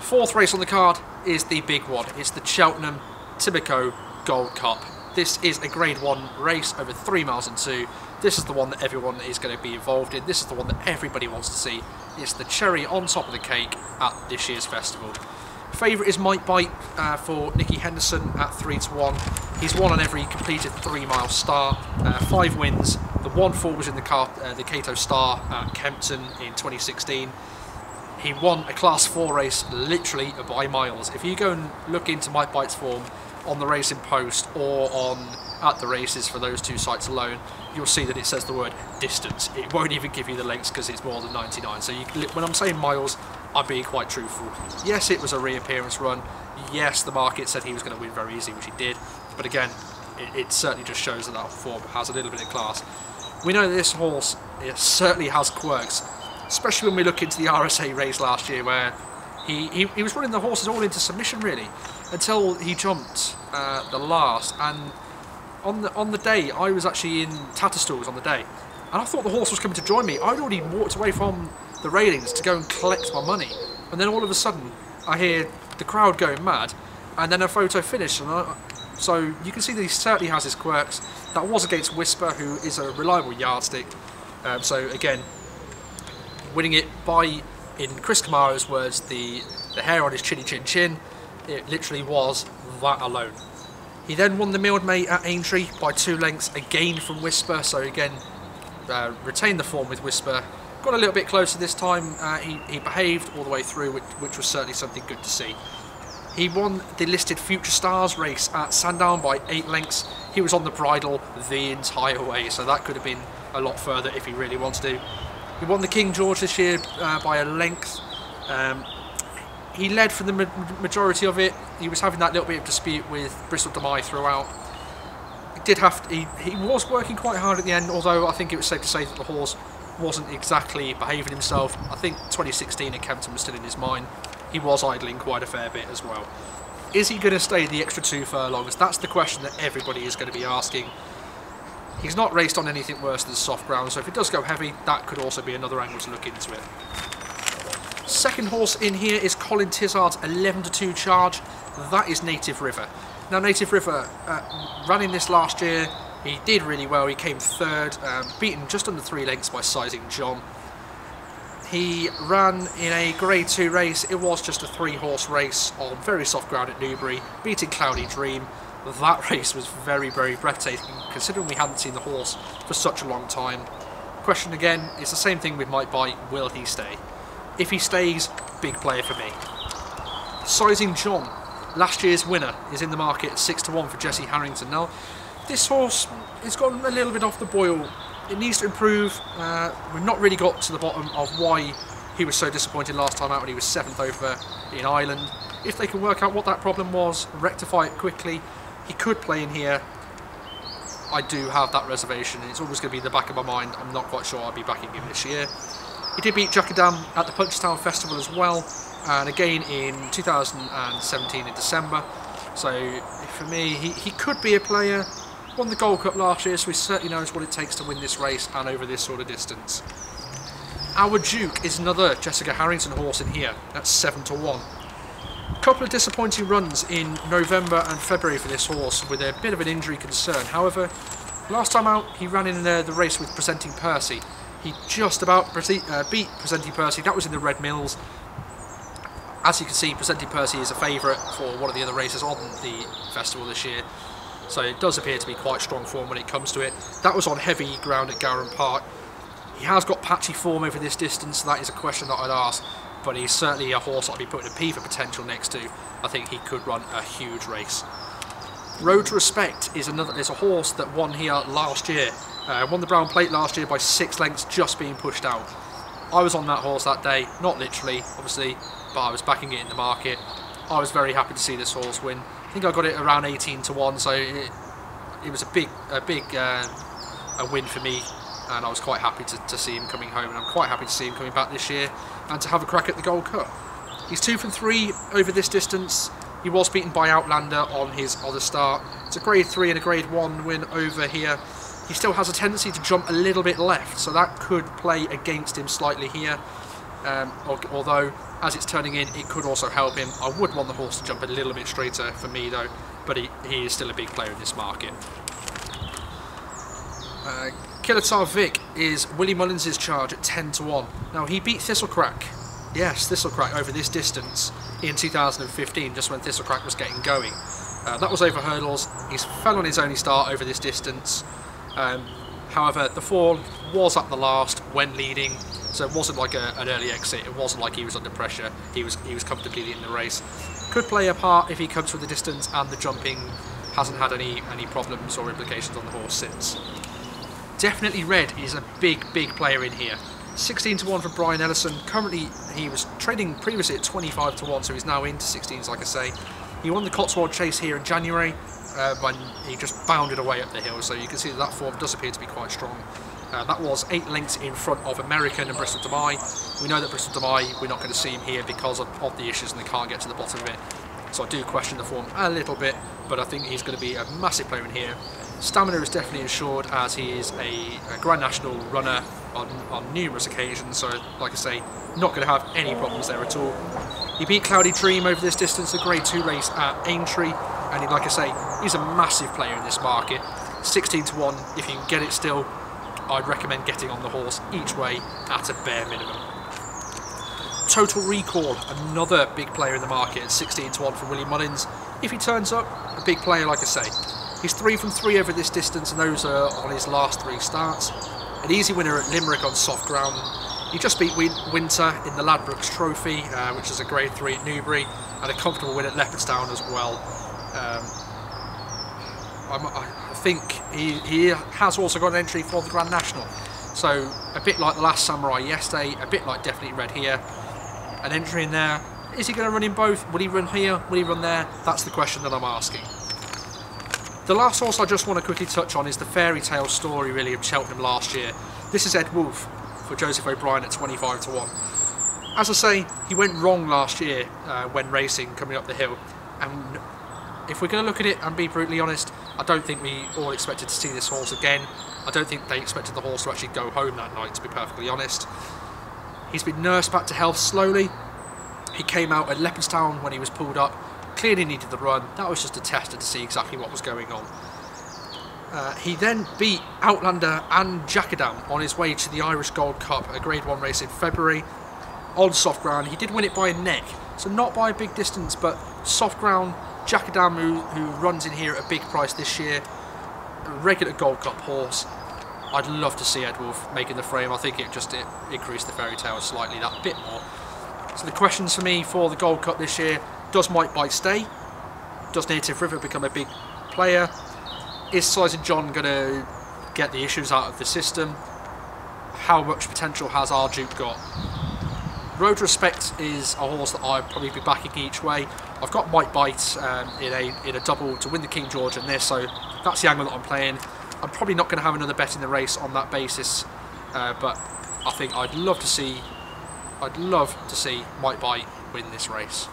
Fourth race on the card is the big one. It's the Cheltenham Festival Gold Cup. This is a Grade 1 race over 3 miles and 2. This is the one that everyone is going to be involved in. This is the one that everybody wants to see. It's the cherry on top of the cake at this year's festival. Favourite is Might Bite for Nicky Henderson at 3-1. He's won on every completed 3-mile start. 5 wins. The 1-4 was in the Cato Star at Kempton in 2016. He won a Class 4 race literally by miles. If you go and look into Might Bite's form on the Racing Post or on at the races for those 2 sites alone, you'll see that it says the word distance. It won't even give you the lengths because it's more than 99. So when I'm saying miles, I'm being quite truthful. Yes, it was a reappearance run. Yes, the market said he was going to win very easily, which he did. But again, it certainly just shows that that form has a little bit of class. We know this horse certainly has quirks, especially when we look into the RSA race last year, where he was running the horses all into submission really, until he jumped the last. And on the day, I was actually in Tatterstools on the day, and I thought the horse was coming to join me. I'd already walked away from the railings to go and collect my money, and then all of a sudden I hear the crowd going mad, and then a photo finish. So you can see that he certainly has his quirks. That was against Whisper, who is a reliable yardstick. So again, winning it by, in Chris Kamara's words, the hair on his chinny chin chin. It literally was that alone. He then won the Milled Mate at Aintree by 2 lengths, again from Whisper. So again, retained the form with Whisper. Got a little bit closer this time. He behaved all the way through, which was certainly something good to see. He won the listed Future Stars race at Sandown by 8 lengths. He was on the bridle the entire way, so that could have been a lot further if he really wanted to. He won the King George this year by a length. He led for the majority of it. He was having that little bit of dispute with Bristol Demai throughout. He was working quite hard at the end, although I think it was safe to say that the horse wasn't exactly behaving himself. I think 2016 at Kempton was still in his mind. He was idling quite a fair bit as well. Is he going to stay the extra 2 furlongs? That's the question that everybody is going to be asking. He's not raced on anything worse than soft ground, so if it does go heavy, that could also be another angle to look into it. Second horse in here is Colin Tizard's 11-2 charge. That is Native River. Now, Native River ran in this last year. He did really well. He came 3rd, beaten just under 3 lengths by Sizing John. He ran in a Grade 2 race. It was just a 3-horse race on very soft ground at Newbury, beating Cloudy Dream. That race was very, very breathtaking, considering we hadn't seen the horse for such a long time. Question again, it's the same thing with Might Bite. Will he stay? If he stays, big player for me. Sizing John, last year's winner, is in the market at 6-1 for Jesse Harrington. Now, this horse has gotten a little bit off the boil. It needs to improve. We've not really got to the bottom of why he was so disappointed last time out when he was 7th over in Ireland. If they can work out what that problem was, rectify it quickly, he could play in here. I do have that reservation. It's always going to be in the back of my mind. I'm not quite sure I'll be backing him this year. He did beat Jackadam at the Punters Festival as well, and again in 2017 in December. So for me, he could be a player. Won the Gold Cup last year, so he certainly knows what it takes to win this race and over this sort of distance. Our Duke is another Jessica Harrington horse in here. That's 7-1. A couple of disappointing runs in November and February for this horse, with a bit of an injury concern. However, last time out, he ran in the race with Presenting Percy. He just about beat Presenting Percy. That was in the Red Mills. As you can see, Presenting Percy is a favourite for one of the other races on the festival this year. So it does appear to be quite strong form when it comes to it. That was on heavy ground at Gowran Park. He has got patchy form over this distance, so that is a question that I'd ask. But he's certainly a horse I'd be putting a P for potential next to. I think he could run a huge race. Road to Respect is a horse that won here last year. Won the Brown Plate last year by 6 lengths, just being pushed out. I was on that horse that day, not literally, obviously, but I was backing it in the market. I was very happy to see this horse win. I think I got it around 18-1, so it was a big win for me, and I was quite happy to see him coming home, and I'm quite happy to see him coming back this year and to have a crack at the Gold Cup. He's 2 from 3 over this distance. He was beaten by Outlander on his other start. It's a Grade 3 and a Grade 1 win over here. He still has a tendency to jump a little bit left, so that could play against him slightly here. Although, as it's turning in, it could also help him. I would want the horse to jump a little bit straighter for me though, but he is still a big player in this market. Kilotar Vic is Willie Mullins' charge at 10-1. Now, he beat Thistlecrack. Yes, Thistlecrack over this distance in 2015, just when Thistlecrack was getting going. That was over hurdles. He fell on his only start over this distance. However, the fall was at the last when leading, so it wasn't like an early exit. It wasn't like he was under pressure. He was comfortably leading the race. Could play a part if he comes with the distance and the jumping hasn't had any problems or implications on the horse since. Definitely Red is a big player in here. 16-1 for Brian Ellison. Currently, he was trading previously at 25-1, so he's now into 16s, like I say. He won the Cotswold Chase here in January when he just bounded away up the hill, so you can see that form does appear to be quite strong. That was 8 lengths in front of American and Bristol Dubai. We know that Bristol Dubai, we're not going to see him here because of the issues and they can't get to the bottom of it. So I do question the form a little bit, but I think he's going to be a massive player in here. Stamina is definitely assured, as he is a Grand National runner on numerous occasions, so like I say, not going to have any problems there at all. He beat Cloudy Dream over this distance, a Grade 2 race at Aintree, and like I say, he's a massive player in this market. 16-1, if you can get it still, I'd recommend getting on the horse each way at a bare minimum. Total Recall, another big player in the market at 16-1 for Willie Mullins. If he turns up, a big player, like I say. He's 3 from 3 over this distance, and those are on his last 3 starts. An easy winner at Limerick on soft ground. He just beat Winter in the Ladbrokes Trophy, which is a Grade 3 at Newbury, and a comfortable win at Leopardstown as well. I think he has also got an entry for the Grand National. So a bit like the Last Samurai yesterday, a bit like Definitely Red here. An entry in there. Is he going to run in both? Will he run here? Will he run there? That's the question that I'm asking. The last horse I just want to quickly touch on is the fairy tale story, really, of Cheltenham last year. This is Ed Wolf for Joseph O'Brien at 25-1. As I say, he went wrong last year when racing, coming up the hill. And if we're going to look at it and be brutally honest, I don't think we all expected to see this horse again. I don't think they expected the horse to actually go home that night, to be perfectly honest. He's been nursed back to health slowly. He came out at Leopardstown when he was pulled up. Clearly needed the run. That was just a tester to see exactly what was going on. He then beat Outlander and Jackadam on his way to the Irish Gold Cup, a Grade 1 race in February. On soft ground, he did win it by a neck, so not by a big distance, but soft ground. Jackadam, who runs in here at a big price this year, a regular Gold Cup horse. I'd love to see Ed Wolf making the frame. I think it increased the fairy tale slightly that bit more. So the questions for me for the Gold Cup this year: does Mike Bite stay? Does Native River become a big player? Is Sizing John going to get the issues out of the system? How much potential has our Duke got? Road Respect is a horse that I'd probably be backing each way. I've got Mike Bite in a double to win the King George in this, so that's the angle that I'm playing. I'm probably not going to have another bet in the race on that basis, but I think I'd love to see Mike Bite win this race.